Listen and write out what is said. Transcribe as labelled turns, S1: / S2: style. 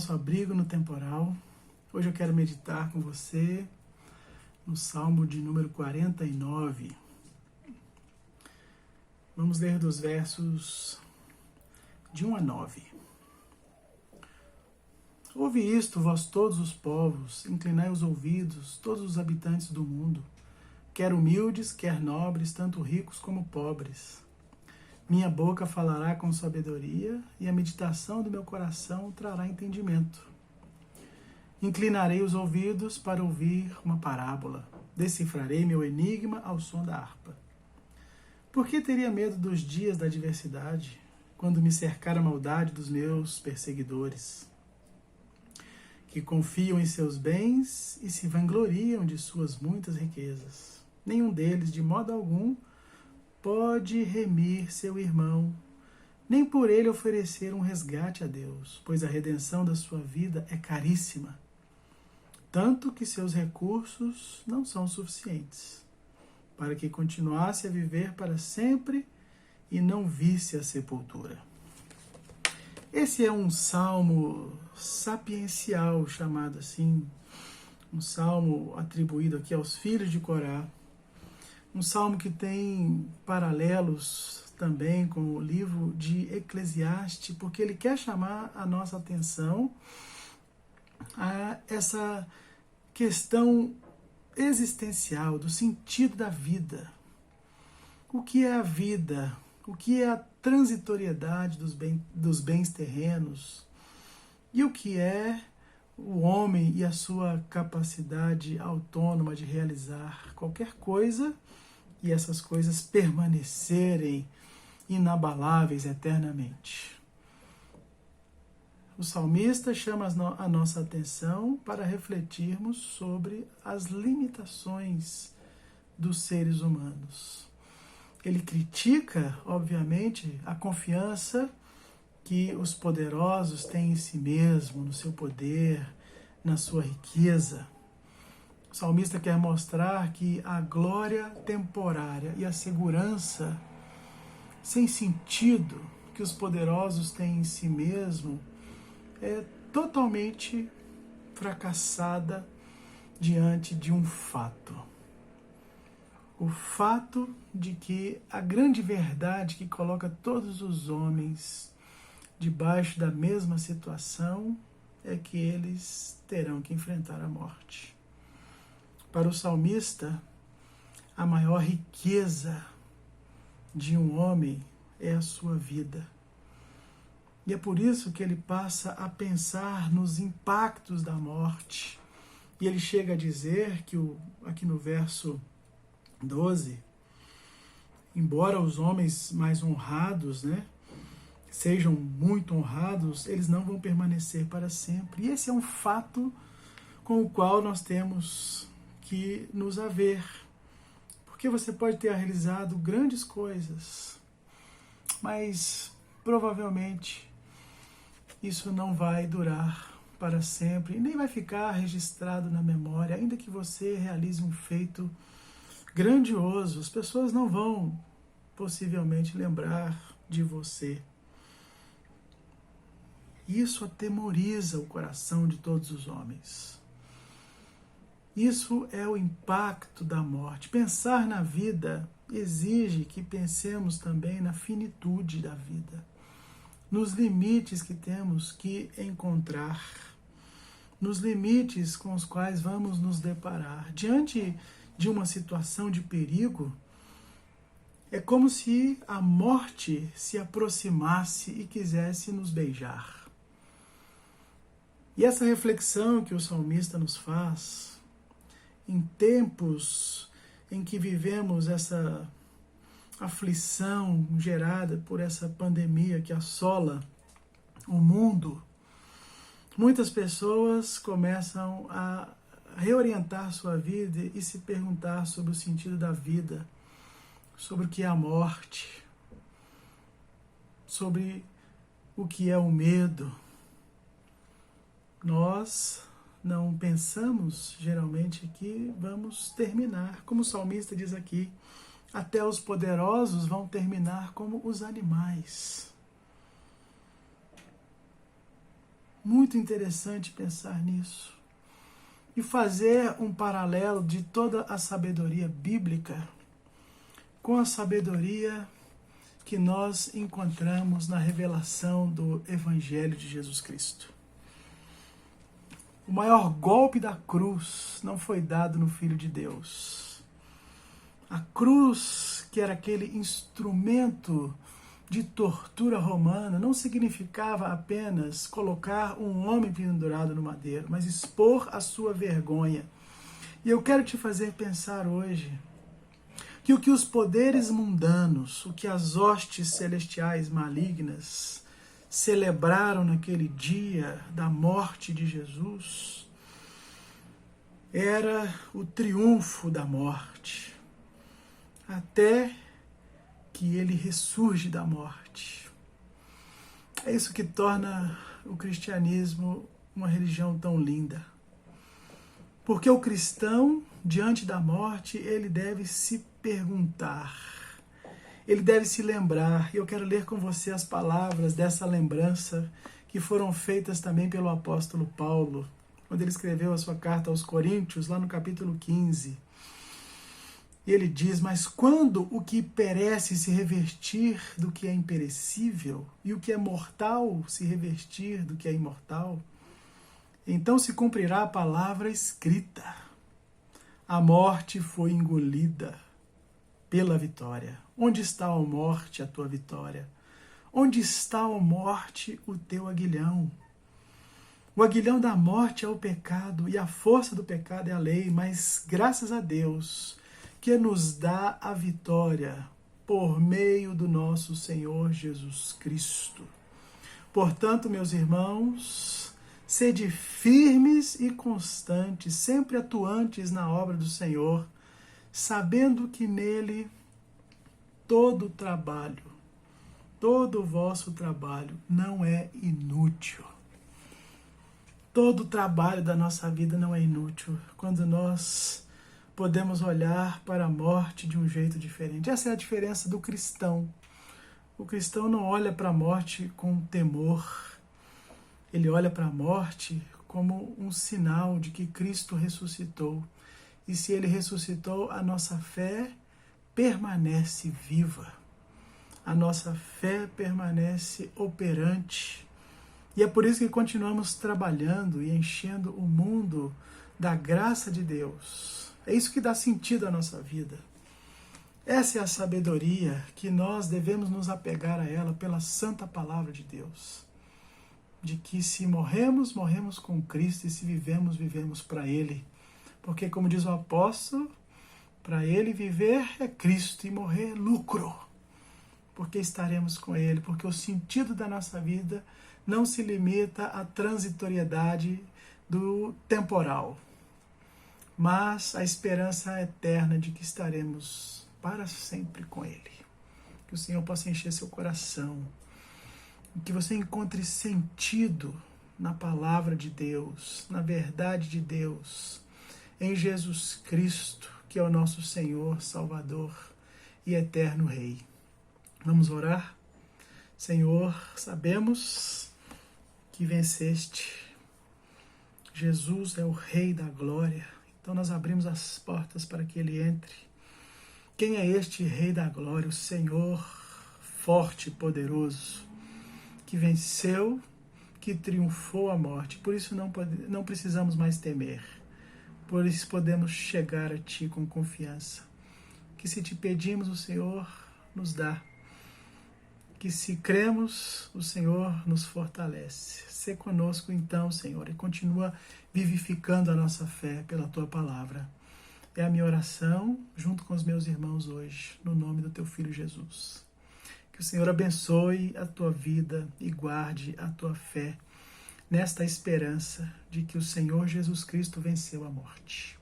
S1: nosso abrigo no temporal. Hoje eu quero meditar com você no Salmo de número 49. Vamos ler dos versos de 1 a 9. Ouve isto, vós todos os povos, inclinai os ouvidos, todos os habitantes do mundo, quer humildes, quer nobres, tanto ricos como pobres. Minha boca falará com sabedoria, e a meditação do meu coração trará entendimento. Inclinarei os ouvidos para ouvir uma parábola, decifrarei meu enigma ao som da harpa. Por que teria medo dos dias da adversidade, quando me cercar a maldade dos meus perseguidores, que confiam em seus bens e se vangloriam de suas muitas riquezas? Nenhum deles, de modo algum, pode remir seu irmão, nem por ele oferecer um resgate a Deus, pois a redenção da sua vida é caríssima, tanto que seus recursos não são suficientes, para que continuasse a viver para sempre e não visse a sepultura. Esse é um salmo sapiencial, chamado assim, um salmo atribuído aqui aos filhos de Corá, um salmo que tem paralelos também com o livro de Eclesiastes, porque ele quer chamar a nossa atenção a essa questão existencial, do sentido da vida. O que é a vida? O que é a transitoriedade dos bens terrenos? E o que é o homem e a sua capacidade autônoma de realizar qualquer coisa e essas coisas permanecerem inabaláveis eternamente? O salmista chama a nossa atenção para refletirmos sobre as limitações dos seres humanos. Ele critica, obviamente, a confiança que os poderosos têm em si mesmo, no seu poder, na sua riqueza. O salmista quer mostrar que a glória temporária e a segurança sem sentido que os poderosos têm em si mesmo é totalmente fracassada diante de um fato. O fato de que a grande verdade que coloca todos os homens debaixo da mesma situação é que eles terão que enfrentar a morte. Para o salmista, a maior riqueza de um homem é a sua vida. E é por isso que ele passa a pensar nos impactos da morte. E ele chega a dizer que, aqui no verso 12, embora os homens mais honrados, sejam muito honrados, eles não vão permanecer para sempre. E esse é um fato com o qual nós temos que nos haver. Porque você pode ter realizado grandes coisas, mas provavelmente isso não vai durar para sempre e nem vai ficar registrado na memória. Ainda que você realize um feito grandioso, as pessoas não vão possivelmente lembrar de você. Isso atemoriza o coração de todos os homens. Isso é o impacto da morte. Pensar na vida exige que pensemos também na finitude da vida, nos limites que temos que encontrar, nos limites com os quais vamos nos deparar. Diante de uma situação de perigo, é como se a morte se aproximasse e quisesse nos beijar. E essa reflexão que o salmista nos faz, em tempos em que vivemos essa aflição gerada por essa pandemia que assola o mundo, muitas pessoas começam a reorientar sua vida e se perguntar sobre o sentido da vida, sobre o que é a morte, sobre o que é o medo. Nós não pensamos geralmente que vamos terminar, como o salmista diz aqui, até os poderosos vão terminar como os animais. Muito interessante pensar nisso. E fazer um paralelo de toda a sabedoria bíblica com a sabedoria que nós encontramos na revelação do Evangelho de Jesus Cristo. O maior golpe da cruz não foi dado no Filho de Deus. A cruz, que era aquele instrumento de tortura romana, não significava apenas colocar um homem pendurado no madeiro, mas expor a sua vergonha. E eu quero te fazer pensar hoje que o que os poderes mundanos, o que as hostes celestiais malignas celebraram naquele dia da morte de Jesus, era o triunfo da morte, até que ele ressurge da morte. É isso que torna o cristianismo uma religião tão linda. Porque o cristão, diante da morte, ele deve se perguntar, ele deve se lembrar. E eu quero ler com você as palavras dessa lembrança que foram feitas também pelo apóstolo Paulo, quando ele escreveu a sua carta aos Coríntios, lá no capítulo 15. E ele diz: mas quando o que perece se revestir do que é imperecível, e o que é mortal se revestir do que é imortal, então se cumprirá a palavra escrita: a morte foi engolida pela vitória. Onde está, ó morte, a tua vitória? Onde está, ó morte, o teu aguilhão? O aguilhão da morte é o pecado, e a força do pecado é a lei, mas graças a Deus que nos dá a vitória por meio do nosso Senhor Jesus Cristo. Portanto, meus irmãos, sede firmes e constantes, sempre atuantes na obra do Senhor, sabendo que nele todo o trabalho, todo o vosso trabalho não é inútil. Todo o trabalho da nossa vida não é inútil quando nós podemos olhar para a morte de um jeito diferente. Essa é a diferença do cristão. O cristão não olha para a morte com temor. Ele olha para a morte como um sinal de que Cristo ressuscitou. E se ele ressuscitou, a nossa fé permanece viva. A nossa fé permanece operante. E é por isso que continuamos trabalhando e enchendo o mundo da graça de Deus. É isso que dá sentido à nossa vida. Essa é a sabedoria que nós devemos nos apegar a ela pela santa palavra de Deus. De que se morremos, morremos com Cristo, e se vivemos, vivemos para Ele. Porque, como diz o apóstolo, para Ele viver é Cristo e morrer é lucro. Porque estaremos com Ele, porque o sentido da nossa vida não se limita à transitoriedade do temporal, mas a esperança eterna de que estaremos para sempre com Ele. Que o Senhor possa encher seu coração, que você encontre sentido na palavra de Deus, na verdade de Deus, em Jesus Cristo, que é o nosso Senhor, Salvador e eterno Rei. Vamos orar? Senhor, sabemos que venceste. Jesus é o Rei da glória. Então nós abrimos as portas para que Ele entre. Quem é este Rei da glória? O Senhor forte e poderoso, que venceu, que triunfou a morte. Por isso não precisamos mais temer. Por isso podemos chegar a Ti com confiança. Que se te pedimos, o Senhor nos dá. Que se cremos, o Senhor nos fortalece. Sê conosco então, Senhor, e continua vivificando a nossa fé pela Tua palavra. É a minha oração, junto com os meus irmãos hoje, no nome do Teu Filho Jesus. Que o Senhor abençoe a tua vida e guarde a tua fé nesta esperança de que o Senhor Jesus Cristo venceu a morte.